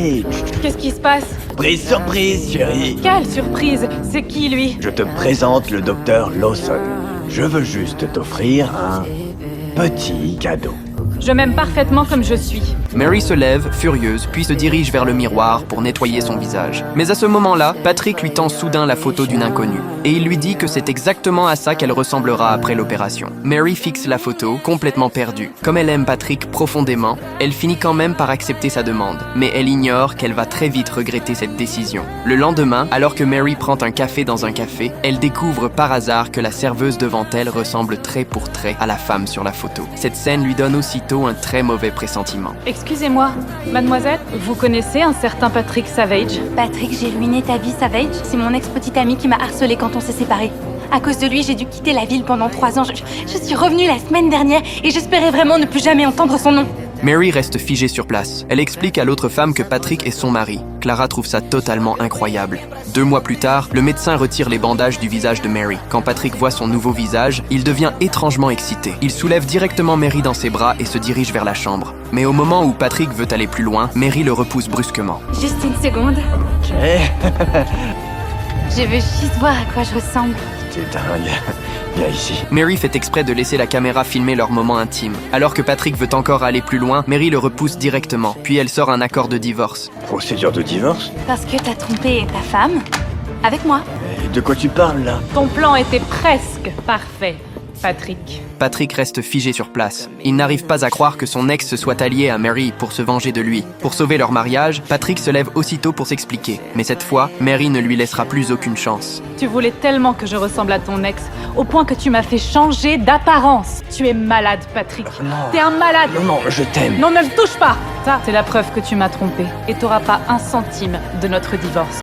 Savage. Qu'est-ce qui se passe? Surprise, surprise, chérie. Quelle surprise! C'est qui, lui? Je te présente le docteur Lawson. Je veux juste t'offrir un petit cadeau. Je m'aime parfaitement comme je suis. Mary se lève, furieuse, puis se dirige vers le miroir pour nettoyer son visage. Mais à ce moment-là, Patrick lui tend soudain la photo d'une inconnue. Et il lui dit que c'est exactement à ça qu'elle ressemblera après l'opération. Mary fixe la photo, complètement perdue. Comme elle aime Patrick profondément, elle finit quand même par accepter sa demande. Mais elle ignore qu'elle va très vite regretter cette décision. Le lendemain, alors que Mary prend un café dans un café, elle découvre par hasard que la serveuse devant elle ressemble trait pour trait à la femme sur la photo. Cette scène lui donne aussitôt un très mauvais pressentiment. Excusez-moi, mademoiselle, vous connaissez un certain Patrick Savage? Patrick, j'ai ruiné ta vie, Savage. C'est mon ex-petit ami qui m'a harcelé quand on s'est séparés. À cause de lui, j'ai dû quitter la ville pendant 3 ans. Je suis revenue la semaine dernière et j'espérais vraiment ne plus jamais entendre son nom. Mary reste figée sur place. Elle explique à l'autre femme que Patrick est son mari. Clara trouve ça totalement incroyable. 2 mois plus tard, le médecin retire les bandages du visage de Mary. Quand Patrick voit son nouveau visage, il devient étrangement excité. Il soulève directement Mary dans ses bras et se dirige vers la chambre. Mais au moment où Patrick veut aller plus loin, Mary le repousse brusquement. Juste une seconde. Ok. Je veux juste voir à quoi je ressemble. T'es dingue. Viens ici. Mary fait exprès de laisser la caméra filmer leur moment intime. Alors que Patrick veut encore aller plus loin, Mary le repousse directement. Puis elle sort un accord de divorce. Procédure de divorce? Parce que t'as trompé ta femme avec moi. Et de quoi tu parles, là? Ton plan était presque parfait, Patrick. Patrick reste figé sur place. Il n'arrive pas à croire que son ex se soit allié à Mary pour se venger de lui. Pour sauver leur mariage, Patrick se lève aussitôt pour s'expliquer. Mais cette fois, Mary ne lui laissera plus aucune chance. Tu voulais tellement que je ressemble à ton ex, au point que tu m'as fait changer d'apparence. Tu es malade, Patrick. Non. T'es un malade. Non, je t'aime. Non, ne me touche pas. Ça, c'est la preuve que tu m'as trompé. Et t'auras pas un centime de notre divorce.